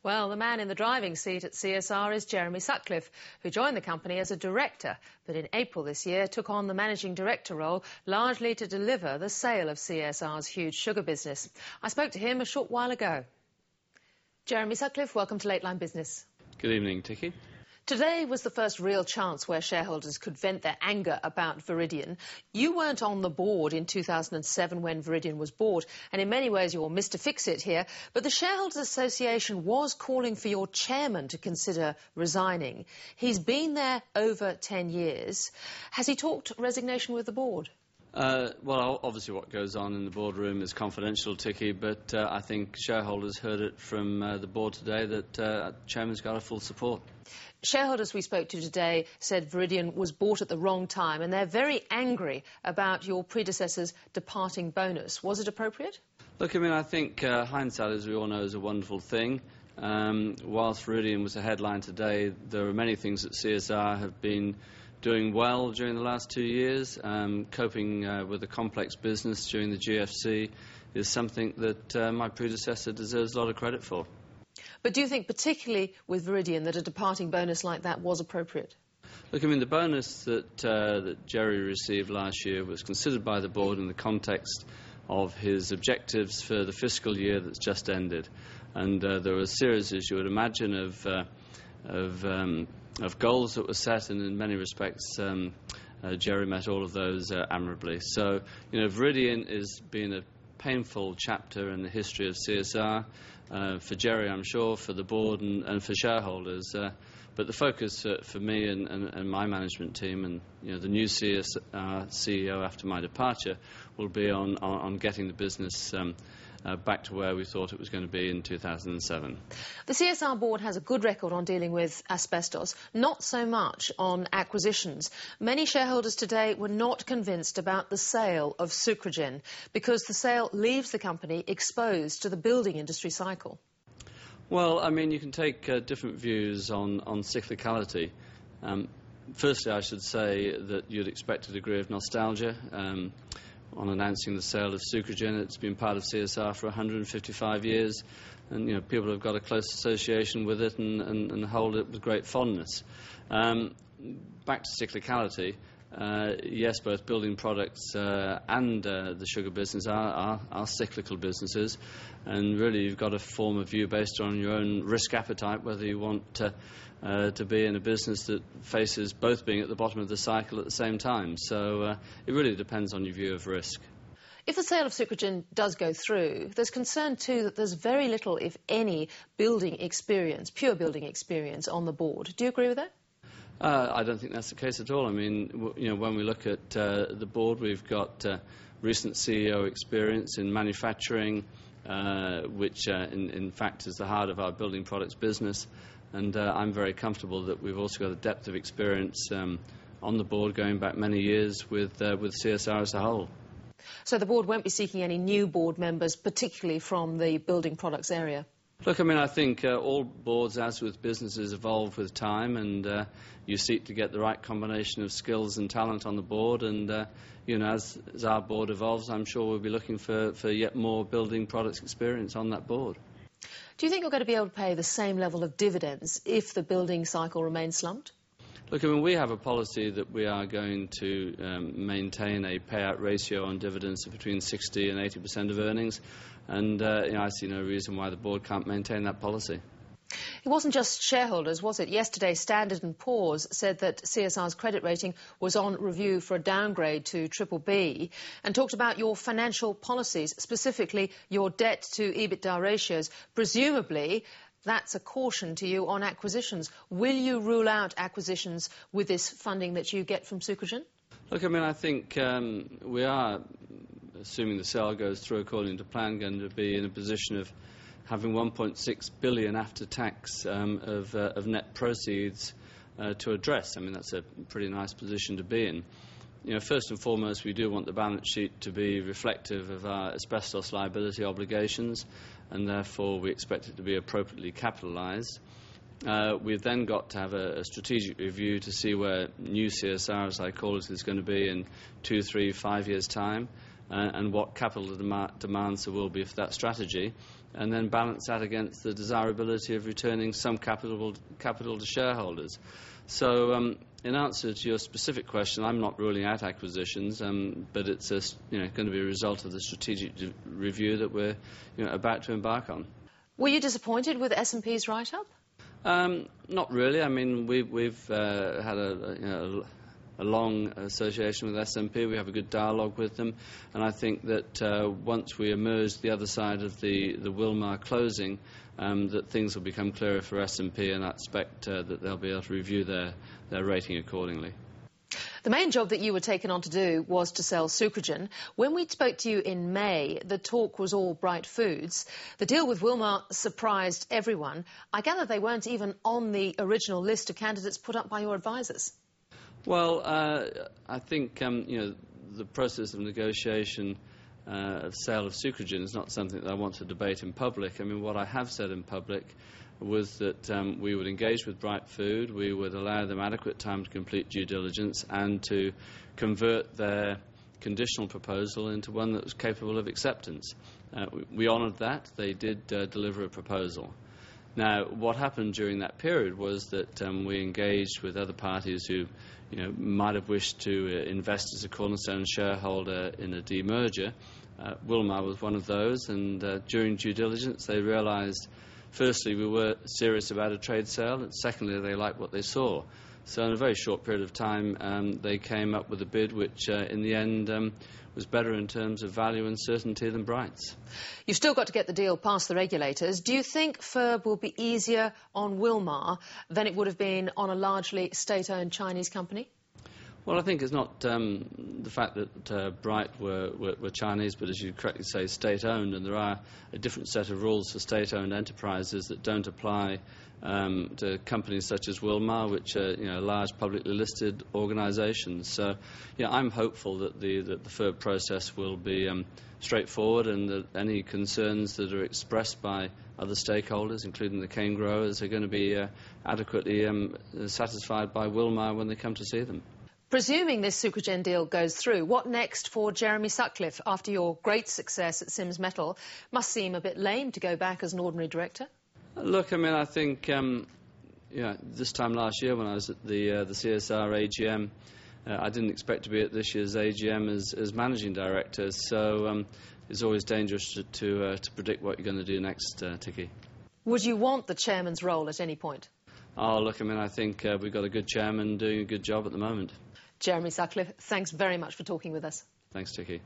Well, the man in the driving seat at CSR is Jeremy Sutcliffe, who joined the company as a director, but in April this year took on the managing director role, largely to deliver the sale of CSR's huge sugar business. I spoke to him a short while ago. Jeremy Sutcliffe, welcome to Lateline Business. Good evening, Tikki. Today was the first real chance where shareholders could vent their anger about Viridian. You weren't on the board in 2007 when Viridian was bought, and in many ways you're Mr. Fix-It here, but the Shareholders Association was calling for your chairman to consider resigning. He's been there over 10 years. Has he talked resignation with the board? Well, obviously what goes on in the boardroom is confidential, Tikki, but I think shareholders heard it from the board today that the chairman's got our full support. Shareholders we spoke to today said Viridian was bought at the wrong time, and they're very angry about your predecessor's departing bonus. Was it appropriate? Look, I mean, I think hindsight, as we all know, is a wonderful thing. Whilst Viridian was a headline today, there are many things that CSR have been doing well during the last 2 years. Coping with a complex business during the GFC is something that my predecessor deserves a lot of credit for. But do you think, particularly with Viridian, that a departing bonus like that was appropriate? Look, I mean, the bonus that Jerry received last year was considered by the board in the context of his objectives for the fiscal year that's just ended. And there were a series, as you would imagine, of goals that were set, and in many respects Jerry met all of those admirably. So, you know, Viridian has been a painful chapter in the history of CSR, for Jerry, I'm sure, for the board and for shareholders. But the focus for me and my management team and, you know, the new CSR CEO after my departure will be on getting the business back to where we thought it was going to be in 2007. The CSR board has a good record on dealing with asbestos, not so much on acquisitions. Many shareholders today were not convinced about the sale of Sucrogen because the sale leaves the company exposed to the building industry cycle. Well, I mean, you can take different views on cyclicality. Firstly, I should say that you'd expect a degree of nostalgia on announcing the sale of Sucrogen. It's been part of CSR for 155 years, and, you know, people have got a close association with it and hold it with great fondness. Back to cyclicality. Yes, both building products and the sugar business are cyclical businesses, and really you've got to form a view based on your own risk appetite whether you want to be in a business that faces both being at the bottom of the cycle at the same time. So it really depends on your view of risk. If the sale of Sucrogen does go through, there's concern too that there's very little, if any, building experience, pure building experience on the board. Do you agree with that? I don't think that's the case at all. I mean, you know, when we look at the board, we've got recent CEO experience in manufacturing, which in fact is the heart of our building products business, and I'm very comfortable that we've also got a depth of experience on the board going back many years with CSR as a whole. So the board won't be seeking any new board members, particularly from the building products area? Look, I mean, I think all boards, as with businesses, evolve with time, and you seek to get the right combination of skills and talent on the board, and you know, as our board evolves, I'm sure we'll be looking for yet more building products experience on that board. Do you think you're going to be able to pay the same level of dividends if the building cycle remains slumped? Look, I mean, we have a policy that we are going to maintain a payout ratio on dividends of between 60% and 80% of earnings, and you know, I see no reason why the board can't maintain that policy. It wasn't just shareholders, was it? Yesterday, Standard & Poor's said that CSR's credit rating was on review for a downgrade to BBB and talked about your financial policies, specifically your debt to EBITDA ratios. Presumably, that's a caution to you on acquisitions. Will you rule out acquisitions with this funding that you get from Sucrogen? Look, I mean, I think we are, assuming the sale goes through according to plan, going to be in a position of having 1.6 billion after tax of net proceeds to address. I mean, that's a pretty nice position to be in. You know, first and foremost, we do want the balance sheet to be reflective of our asbestos liability obligations, and therefore we expect it to be appropriately capitalised. We've then got to have a strategic review to see where new CSR, as I call it, is going to be in 2, 3, 5 years' time. and what capital demands there will be for that strategy. and then balance that against the desirability of returning some capital to shareholders. So, in answer to your specific question, I'm not ruling out acquisitions, but it's going to be a result of the strategic review that we're about to embark on. Were you disappointed with S&P's write-up? Not really. I mean, we've had a long association with S&P. We have a good dialogue with them, and I think that once we emerge the other side of the Wilmar closing, that things will become clearer for S&P, and I expect that they'll be able to review their rating accordingly. The main job that you were taken on to do was to sell Sucrogen. When we spoke to you in May, the talk was all bright foods. The deal with Wilmar surprised everyone. I gather they weren't even on the original list of candidates put up by your advisors. Well, I think the process of negotiation of sale of Sucrogen is not something that I want to debate in public. I mean, what I have said in public was that we would engage with Bright Food, we would allow them adequate time to complete due diligence and to convert their conditional proposal into one that was capable of acceptance. We honoured that. They did deliver a proposal. Now, what happened during that period was that we engaged with other parties who might have wished to invest as a cornerstone shareholder in a demerger. Wilmar was one of those, and during due diligence they realised, firstly, we were serious about a trade sale, and secondly, they liked what they saw. So in a very short period of time, they came up with a bid which, in the end, was better in terms of value and certainty than Bright's. You've still got to get the deal past the regulators. Do you think FIRB will be easier on Wilmar than it would have been on a largely state-owned Chinese company? Well, I think it's not the fact that Bright were Chinese, but as you correctly say, state-owned, and there are a different set of rules for state-owned enterprises that don't apply to companies such as Wilmar, which are large publicly listed organisations. So, I'm hopeful that the FIRB process will be straightforward, and that any concerns that are expressed by other stakeholders, including the cane growers, are going to be adequately satisfied by Wilmar when they come to see them. Presuming this Sucrogen deal goes through, what next for Jeremy Sutcliffe after your great success at Sims Metal? Must seem a bit lame to go back as an ordinary director. Look, I mean, I think this time last year when I was at the CSR AGM, I didn't expect to be at this year's AGM as managing director. So it's always dangerous to predict what you're going to do next, Ticky. Would you want the chairman's role at any point? Oh, look, I mean, I think we've got a good chairman doing a good job at the moment. Jeremy Sutcliffe, thanks very much for talking with us. Thanks, Ticky.